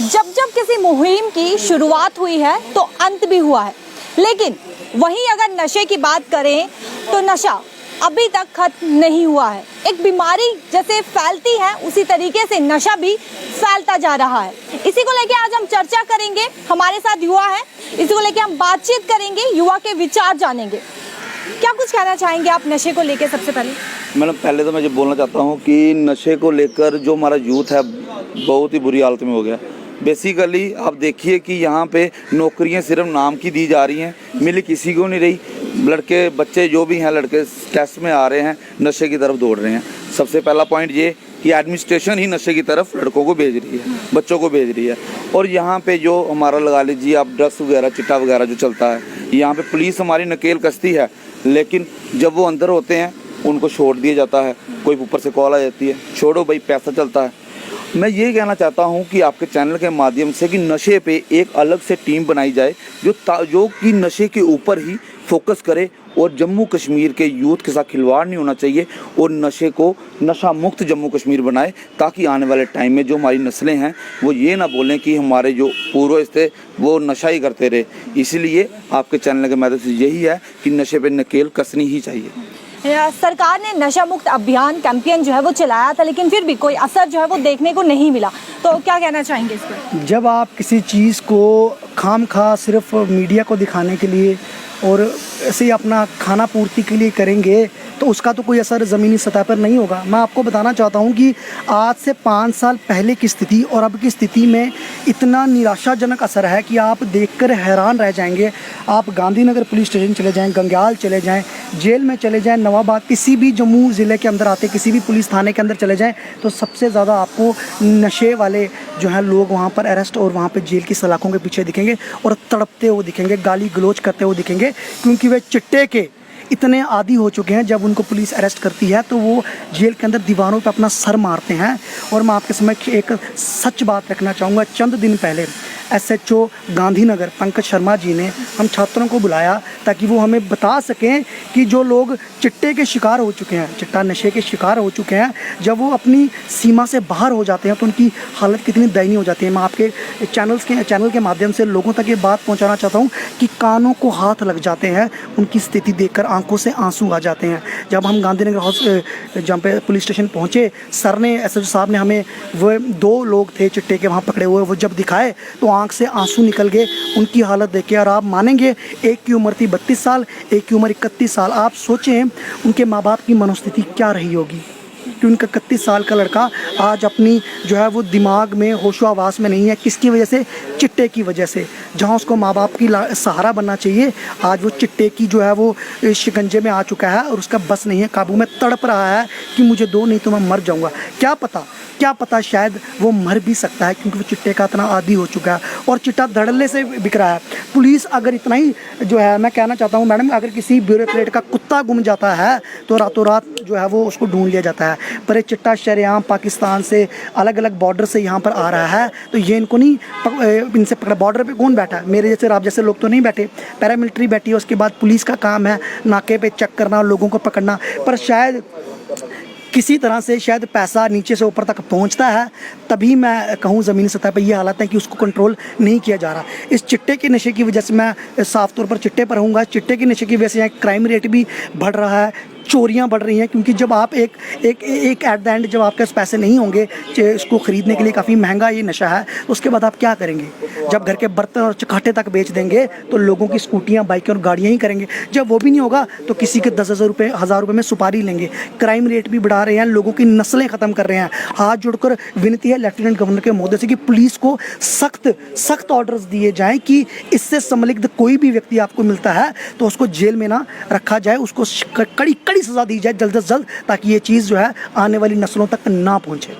जब जब किसी मुहिम की शुरुआत हुई है तो अंत भी हुआ है, लेकिन वहीं अगर नशे की बात करें तो नशा अभी तक खत्म नहीं हुआ है। एक बीमारी जैसे फैलती है उसी तरीके से नशा भी फैलता जा रहा है। इसी को लेके आज हम चर्चा करेंगे। हमारे साथ युवा है, इसी को लेके हम बातचीत करेंगे, युवा के विचार जानेंगे। क्या कुछ कहना चाहेंगे आप नशे को लेके? सबसे पहले मैडम, पहले तो मैं ये बोलना चाहता हूँ कि नशे को लेकर जो हमारा यूथ है बहुत ही बुरी हालत में हो गया। बेसिकली आप देखिए कि यहाँ पे नौकरियाँ सिर्फ नाम की दी जा रही हैं, मिल किसी को नहीं रही। लड़के बच्चे जो भी हैं, लड़के टेस्ट में आ रहे हैं, नशे की तरफ दौड़ रहे हैं। सबसे पहला पॉइंट ये कि एडमिनिस्ट्रेशन ही नशे की तरफ लड़कों को भेज रही है, बच्चों को भेज रही है। और यहाँ पे जो हमारा लगा लीजिए आप ड्रग्स वगैरह, चिट्टा वगैरह जो चलता है, यहाँ पे पुलिस हमारी नकेल कसती है, लेकिन जब वो अंदर होते हैं उनको छोड़ दिया जाता है। कोई ऊपर से कॉल आ जाती है, छोड़ो भाई, पैसा चलता है। मैं ये कहना चाहता हूँ कि आपके चैनल के माध्यम से कि नशे पे एक अलग से टीम बनाई जाए जो कि नशे के ऊपर ही फोकस करे और जम्मू कश्मीर के यूथ के साथ खिलवाड़ नहीं होना चाहिए और नशे को नशा मुक्त जम्मू कश्मीर बनाए, ताकि आने वाले टाइम में जो हमारी नस्लें हैं वो ये ना बोलें कि हमारे जो पूर्वज थे वो नशा ही करते रहे। इसीलिए आपके चैनल के माध्यम से यही है कि नशे पे नकेल कसनी ही चाहिए। सरकार ने नशा मुक्त अभियान कैंपेन जो है वो चलाया था, लेकिन फिर भी कोई असर जो है वो देखने को नहीं मिला, तो क्या कहना चाहेंगे इस पर? जब आप किसी चीज़ को खामखा सिर्फ मीडिया को दिखाने के लिए और ऐसे ही अपना खाना पूर्ति के लिए करेंगे तो उसका तो कोई असर ज़मीनी सतह पर नहीं होगा। मैं आपको बताना चाहता हूँ कि आज से 5 साल पहले की स्थिति और अब की स्थिति में इतना निराशाजनक असर है कि आप देखकर हैरान रह जाएंगे। आप गांधीनगर पुलिस स्टेशन चले जाएं, गंग्याल चले जाएं, जेल में चले जाएं, नवाबाद, किसी भी जम्मू ज़िले के अंदर आते किसी भी पुलिस थाने के अंदर चले जाएं तो सबसे ज़्यादा आपको नशे वाले जो हैं लोग वहाँ पर अरेस्ट और वहाँ पर जेल की सलाखों के पीछे दिखेंगे और तड़पते हुए दिखेंगे, गाली गलौज करते हुए दिखेंगे, क्योंकि वे चिट्टे के इतने आदी हो चुके हैं। जब उनको पुलिस अरेस्ट करती है तो वो जेल के अंदर दीवारों पे अपना सर मारते हैं। और मैं आपके समक्ष एक सच बात रखना चाहूँगा। चंद दिन पहले SHO गांधीनगर पंकज शर्मा जी ने हम छात्रों को बुलाया ताकि वो हमें बता सकें कि जो लोग चिट्टे के शिकार हो चुके हैं, चिट्टा नशे के शिकार हो चुके हैं, जब वो अपनी सीमा से बाहर हो जाते हैं तो उनकी हालत कितनी दयनीय हो जाती है। मैं आपके चैनल के माध्यम से लोगों तक ये बात पहुंचाना चाहता हूं कि कानों को हाथ लग जाते हैं, उनकी स्थिति देखकर आंखों से आंसू आ जाते हैं। जब हम गांधीनगर जहाँ पे पुलिस स्टेशन पहुँचे, सर ने SHO साहब ने हमें वो 2 लोग थे चिट्टे के वहाँ पकड़े हुए, वो जब दिखाए तो आंख से आंसू निकल गए। उनकी हालत देखिए और आप मानेंगे, एक की उम्र थी 32 साल, एक की उम्र 31 साल। आप सोचें उनके माँ बाप की मनोस्थिति क्या रही होगी कि उनका 31 साल का लड़का आज अपनी जो है वो दिमाग में होशो-हवास में नहीं है। किसकी वजह से? चिट्टे की वजह से। जहाँ उसको माँ बाप की सहारा बनना चाहिए, आज वो चिट्टे की जो है वो शिकंजे में आ चुका है और उसका बस नहीं है काबू में, तड़प रहा है कि मुझे दो, नहीं तो मैं मर जाऊँगा। क्या पता शायद वो मर भी सकता है, क्योंकि वो चिट्टे का इतना आदी हो चुका है और चिट्टा धड़ल्ले से बिक रहा है। पुलिस अगर इतना ही जो है, मैं कहना चाहता हूँ मैडम, अगर किसी ब्यूरोक्रेट का कुत्ता गुम जाता है तो रातों रात जो है वो उसको ढूंढ लिया जाता है, पर ये चिट्टा शरेआम पाकिस्तान से अलग अलग बॉर्डर से यहाँ पर आ रहा है तो ये इनको नहीं इनसे पकड़ा। बॉर्डर पे कौन बैठा है? मेरे जैसे आप जैसे लोग तो नहीं बैठे, पैरामिलिट्री बैठी है। उसके बाद पुलिस का काम है नाके पे चेक करना, लोगों को पकड़ना, पर शायद किसी तरह से शायद पैसा नीचे से ऊपर तक पहुंचता है, तभी मैं कहूं ज़मीनी सतह पर यह हालत है कि उसको कंट्रोल नहीं किया जा रहा। इस चिट्टे के नशे की वजह से, मैं साफ तौर पर चिट्टे पर रहूँगा, चिट्टे के नशे की वजह से यहाँ क्राइम रेट भी बढ़ रहा है, चोरियां बढ़ रही हैं, क्योंकि जब आप एक एट द एंड जब आपके पास पैसे नहीं होंगे इसको ख़रीदने के लिए, काफ़ी महंगा ये नशा है, उसके बाद आप क्या करेंगे? जब घर के बर्तन और चकाटे तक बेच देंगे तो लोगों की स्कूटियां, बाइकें और गाड़ियां ही करेंगे। जब वो भी नहीं होगा तो किसी के 10,000 रुपये, 1,000 रुपये में सुपारी लेंगे। क्राइम रेट भी बढ़ा रहे हैं, लोगों की नस्लें ख़त्म कर रहे हैं। हाथ जोड़कर विनती है लेफ्टिनेंट गवर्नर के महोदय से कि पुलिस को सख्त ऑर्डर्स दिए जाएँ कि इससे संलिग्ध कोई भी व्यक्ति आपको मिलता है तो उसको जेल में ना रखा जाए, उसको कड़ी सज़ा दी जाए जल्द से जल्द, ताकि ये चीज़ जो है आने वाली नस्लों तक ना पहुंचे।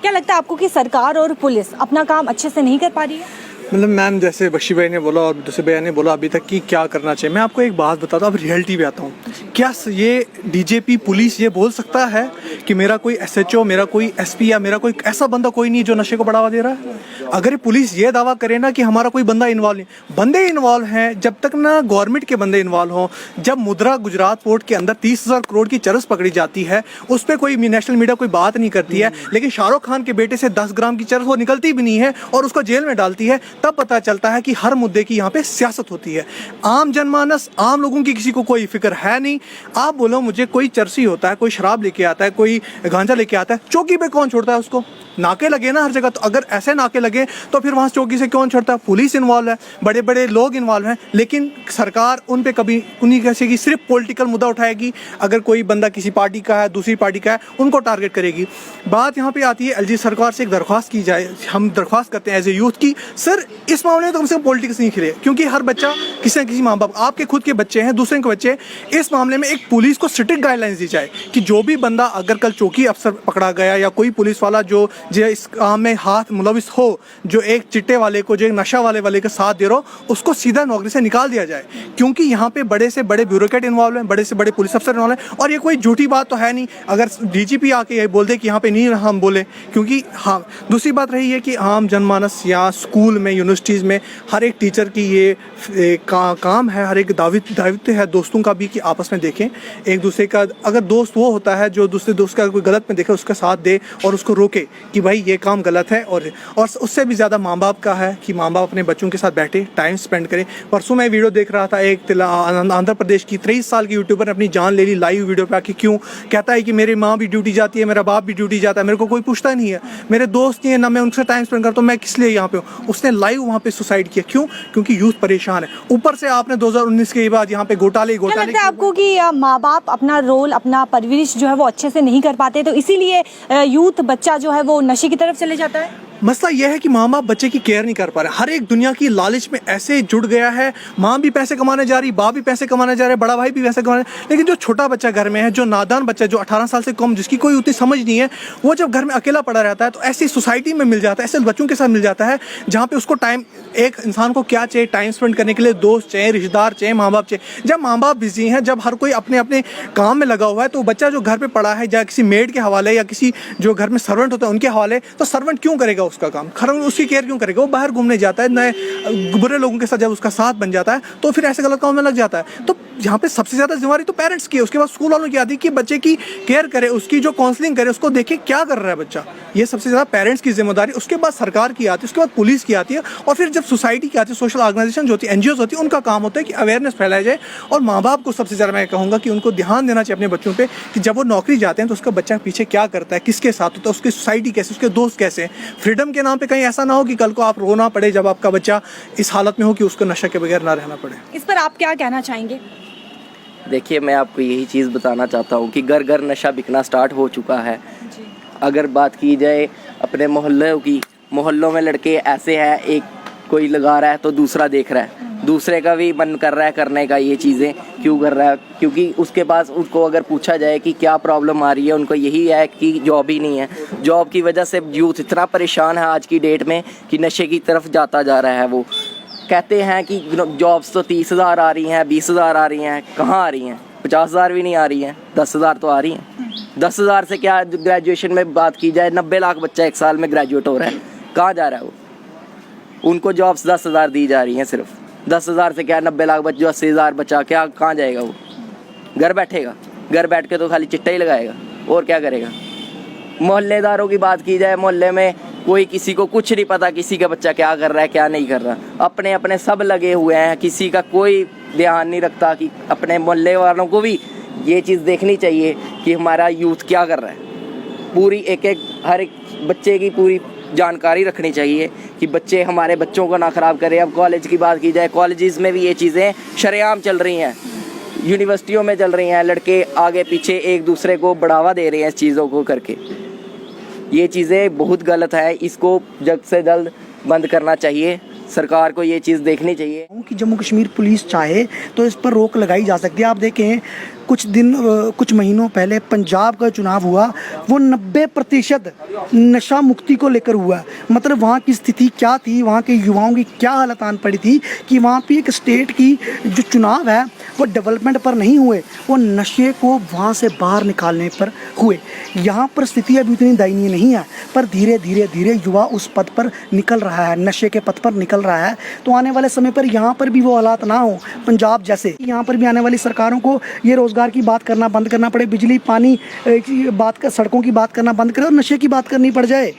क्या लगता है आपको कि सरकार और पुलिस अपना काम अच्छे से नहीं कर पा रही है? मतलब मैम जैसे बख्शी भाई ने बोला और दूसरे भैया ने बोला अभी तक कि क्या करना चाहिए, मैं आपको एक बात बताता हूँ, अब रियलिटी पे आता हूँ। क्या ये डीजीपी पुलिस ये बोल सकता है कि मेरा कोई एसएचओ, मेरा कोई एसपी या मेरा कोई ऐसा बंदा कोई नहीं जो नशे को बढ़ावा दे रहा है? अगर पुलिस ये दावा करे ना कि हमारा कोई बंदा इन्वॉल्व नहीं, बंदे इन्वॉल्व हैं, जब तक ना गवर्नमेंट के बंदे इन्वॉल्व हों। जब मुद्रा गुजरात पोर्ट के अंदर 30,000 करोड़ की चरस पकड़ी जाती है, उस पर कोई नेशनल मीडिया कोई बात नहीं करती है, लेकिन शाहरुख खान के बेटे से 10 ग्राम की चरस वो निकलती भी नहीं है और उसको जेल में डालती है, तब पता चलता है कि हर मुद्दे की यहाँ पे सियासत होती है। आम जनमानस, आम लोगों की किसी को कोई फिक्र है नहीं। आप बोलो मुझे कोई चरसी होता है, कोई शराब लेके आता है, कोई गांजा लेके आता है, चौकी पे कौन छोड़ता है उसको? नाके लगे ना हर जगह, तो अगर ऐसे नाके लगे तो फिर वहाँ चौकी से कौन छोड़ता है? पुलिस इन्वॉल्व है, बड़े बड़े लोग इन्वॉल्व हैं, लेकिन सरकार उन पे कभी उन्हीं कैसे की सिर्फ पॉलिटिकल मुद्दा उठाएगी। अगर कोई बंदा किसी पार्टी का है, दूसरी पार्टी का है, उनको टारगेट करेगी। बात यहाँ पे आती है, एलजी सरकार से एक दरख्वास्त की जाए, हम दरख्वास्त करते हैं एज ए यूथ की, सर इस मामले में तो कम से कम पॉलिटिक्स नहीं खेले, क्योंकि हर बच्चा किसी न किसी माँ बाप, आपके खुद के बच्चे हैं, दूसरे के बच्चे, इस मामले में एक पुलिस को स्ट्रिक्ट गाइडलाइंस दी जाए कि जो भी बंदा अगर कल चौकी अफसर पकड़ा गया या कोई पुलिस वाला जो इस काम में हाथ मुलविस हो, जो एक चिट्टे वाले को, जो एक नशा वाले के साथ दे रहा हो, उसको सीधा नौकरी से निकाल दिया जाए। क्योंकि यहाँ पे बड़े से बड़े ब्यूरोक्रेट इन्वॉल्व हैं, बड़े से बड़े पुलिस अफसर इन्वॉल्व हैं, और ये कोई झूठी बात तो है नहीं अगर डीजीपी आके ये बोल दे कि यहाँ पे नहीं हम बोले। क्योंकि हाँ, दूसरी बात रही है कि आम जनमानस या स्कूल में, यूनिवर्सिटीज़ में हर एक टीचर की ये काम है, हर एक दायित्व है दोस्तों का भी कि आपस में देखें एक दूसरे का। अगर दोस्त वो होता है जो दूसरे दोस्त का कोई गलत में देखे उसका साथ दे और उसको रोके कि भाई ये काम गलत है, और उससे भी ज़्यादा माँ बाप का है कि माँ बाप अपने बच्चों के साथ बैठे, टाइम स्पेंड करें। परसों मैं वीडियो देख रहा था, एक आंध्र प्रदेश की 23 साल की यूट्यूबर ने अपनी जान ले ली लाइव वीडियो पे आके। क्यों? कहता है कि मेरी माँ भी ड्यूटी जाती है, मेरा बाप भी ड्यूटी जाता है, मेरे को कोई पूछता नहीं है, मेरे दोस्त नहीं है ना, मैं उनसे टाइम स्पेंड करता हूँ, मैं किस लिए यहाँ पे हूँ? उसने लाइव वहाँ पे सुसाइड किया। क्यों? क्योंकि यूथ परेशान है। ऊपर से आपने 2019 के बाद यहाँ पे घोटाले क्या लगता है आपको कि माँ बाप अपना रोल, अपना परवरिश जो है वो अच्छे से नहीं कर पाते, तो इसीलिए यूथ बच्चा जो है वो नशे की तरफ चले जाता है? मसला यह है कि माँ बाप बच्चे की केयर नहीं कर पा रहे। हर एक दुनिया की लालच में ऐसे जुड़ गया है, माँ भी पैसे कमाने जा रही, बाप भी पैसे कमाने जा रहे, बड़ा भाई भी पैसे कमाने, लेकिन जो छोटा बच्चा घर में है, जो नादान बच्चा, जो 18 साल से कम, जिसकी कोई उतनी समझ नहीं है, वो जब घर में अकेला पड़ा रहता है तो ऐसी सोसाइटी में मिल जाता है, ऐसे बच्चों के साथ मिल जाता है जहाँ पे उसको टाइम, एक इंसान को क्या चाहिए? टाइम स्पेंड करने के लिए दोस्त चाहिए, रिश्तेदार चाहिए, माँ बाप चाहिए। जब माँ बाप बिजी हैं, जब हर कोई अपने अपने काम में लगा हुआ है, तो बच्चा जो घर पे पड़ा है या किसी मेड के हवाले या किसी जो घर में सर्वेंट होता है उनके हवाले, तो सर्वेंट क्यों करेगा उसका काम? उसकी केयर क्यों करेगा? वो बाहर घूमने जाता है, नए बुरे लोगों के साथ जब उसका साथ बन जाता है तो फिर ऐसे गलत काम में लग जाता है। तो यहाँ पे सबसे ज़्यादा जिम्मेदारी तो पेरेंट्स की है, उसके बाद स्कूल वालों की आती है कि बच्चे की केयर करे, उसकी जो काउंसलिंग करे, उसको देखे क्या कर रहा है बच्चा। ये सबसे ज़्यादा पेरेंट्स की जिम्मेदारी, उसके बाद सरकार की आती है, उसके बाद पुलिस की आती है, और फिर जब सोसाइटी की आती है, सोशल ऑर्गेनाइजेशन जो होती है, एनजीओ होती है, उनका काम होता है कि अवेयरनेस फैलाया जाए। और माँ बाप को सबसे ज़्यादा मैं कहूँगा कि उनको ध्यान देना चाहिए अपने बच्चों पर कि जब वो नौकरी जाते हैं तो उसका बच्चा पीछे क्या करता है, किसके साथ होता है, उसकी सोसाइटी कैसे, उसके दोस्त कैसे। फ्रीडम के नाम पर कहीं ऐसा ना हो कि कल को आप रोना पड़े जब आपका बच्चा इस हालत में हो कि उसको नशा के बगैर ना रहना पड़े। इस पर आप क्या कहना चाहेंगे? देखिए, मैं आपको यही चीज़ बताना चाहता हूँ कि घर घर नशा बिकना स्टार्ट हो चुका है। अगर बात की जाए अपने मोहल्लों की, मोहल्लों में लड़के ऐसे हैं, एक कोई लगा रहा है तो दूसरा देख रहा है, दूसरे का भी मन कर रहा है करने का। ये चीज़ें क्यों कर रहा है? क्योंकि उसके पास, उसको अगर पूछा जाए कि क्या प्रॉब्लम आ रही है, उनको यही है कि जॉब ही नहीं है। जॉब की वजह से यूथ इतना परेशान है आज की डेट में कि नशे की तरफ जाता जा रहा है। वो कहते हैं कि जॉब्स तो 30,000 आ रही हैं, 20,000 आ रही हैं, कहाँ आ रही हैं? 50,000 भी नहीं आ रही हैं, 10,000 तो आ रही हैं। 10,000 से क्या ग्रेजुएशन में बात की जाए, 90 लाख बच्चा एक साल में ग्रेजुएट हो रहा है, कहाँ जा रहा है वो? उनको जॉब्स 10,000 दी जा रही हैं सिर्फ। 10,000 से क्या 90 लाख बच्चा, 80,000 बच्चा क्या कहाँ जाएगा? वो घर बैठेगा, घर बैठ के तो खाली चिट्टा ही लगाएगा, और क्या करेगा? मोहल्लेदारों की बात की जाए, मोहल्ले में कोई किसी को कुछ नहीं पता किसी का बच्चा क्या कर रहा है, क्या नहीं कर रहा। अपने अपने सब लगे हुए हैं, किसी का कोई ध्यान नहीं रखता कि अपने मोहल्ले वालों को भी ये चीज़ देखनी चाहिए कि हमारा यूथ क्या कर रहा है। पूरी हर एक बच्चे की पूरी जानकारी रखनी चाहिए कि बच्चे, हमारे बच्चों को ना ख़राब करें। अब कॉलेज की बात की जाए, कॉलेजेस में भी ये चीज़ें शरेआम चल रही हैं, यूनिवर्सिटियों में चल रही हैं। लड़के आगे पीछे एक दूसरे को बढ़ावा दे रहे हैं इस चीज़ों को करके। ये चीज़ें बहुत गलत है, इसको जल्द से जल्द बंद करना चाहिए। सरकार को ये चीज़ देखनी चाहिए कि जम्मू कश्मीर पुलिस चाहे तो इस पर रोक लगाई जा सकती है। आप देखें कुछ महीनों पहले पंजाब का चुनाव हुआ, वो 90% नशा मुक्ति को लेकर हुआ। मतलब वहाँ की स्थिति क्या थी, वहाँ के युवाओं की क्या हालत आन पड़ी थी कि वहाँ पे एक स्टेट की जो चुनाव है वो डेवलपमेंट पर नहीं हुए, वो नशे को वहाँ से बाहर निकालने पर हुए। यहाँ पर स्थिति अभी उतनी दयनीय नहीं है, पर धीरे धीरे युवा उस पद पर निकल रहा है, नशे के पद पर निकल रहा है। तो आने वाले समय पर यहाँ पर भी वो हालात ना हो पंजाब जैसे। यहाँ पर भी आने वाली सरकारों को ये रोज़गार की बात करना बंद करना पड़े, बिजली पानी की बात कर, सड़कों की बात करना बंद करे और नशे की बात करनी पड़ जाए।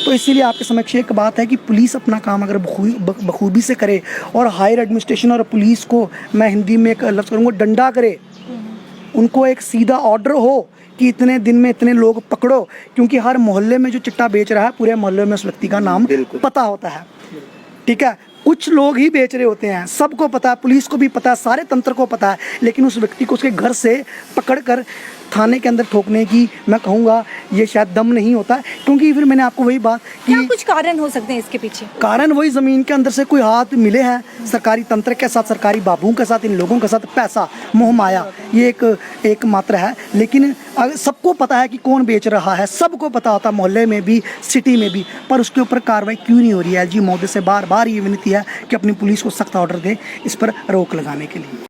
तो इसीलिए आपके समक्ष एक बात है कि पुलिस अपना काम अगर बखूबी से करे और हायर एडमिनिस्ट्रेशन और पुलिस को मैं हिंदी में एक लफ्ज़ करूँगा, डंडा करे, उनको एक सीधा ऑर्डर हो कि इतने दिन में इतने लोग पकड़ो, क्योंकि हर मोहल्ले में जो चिट्टा बेच रहा है पूरे मोहल्ले में उस व्यक्ति का नाम पता होता है। ठीक है, कुछ लोग ही बेच रहे होते हैं, सबको पता है, पुलिस को भी पता है, सारे तंत्र को पता है, लेकिन उस व्यक्ति को उसके घर से पकड़कर थाने के अंदर ठोकने की मैं कहूँगा ये शायद दम नहीं होता है। क्योंकि फिर मैंने आपको वही बात क्या कि कुछ कारण हो सकते हैं इसके पीछे? कारण वही ज़मीन के अंदर से कोई हाथ मिले हैं सरकारी तंत्र के साथ, सरकारी बाबुओं के साथ, इन लोगों के साथ, पैसा मोह माया ये एक मात्रा है। लेकिन सबको पता है कि कौन बेच रहा है, सबको पता होता है, मोहल्ले में भी, सिटी में भी, पर उसके ऊपर कार्रवाई क्यों नहीं हो रही है? एलजी महोदय से बार बार ये विनती है कि अपनी पुलिस को सख्त ऑर्डर दे इस पर रोक लगाने के लिए।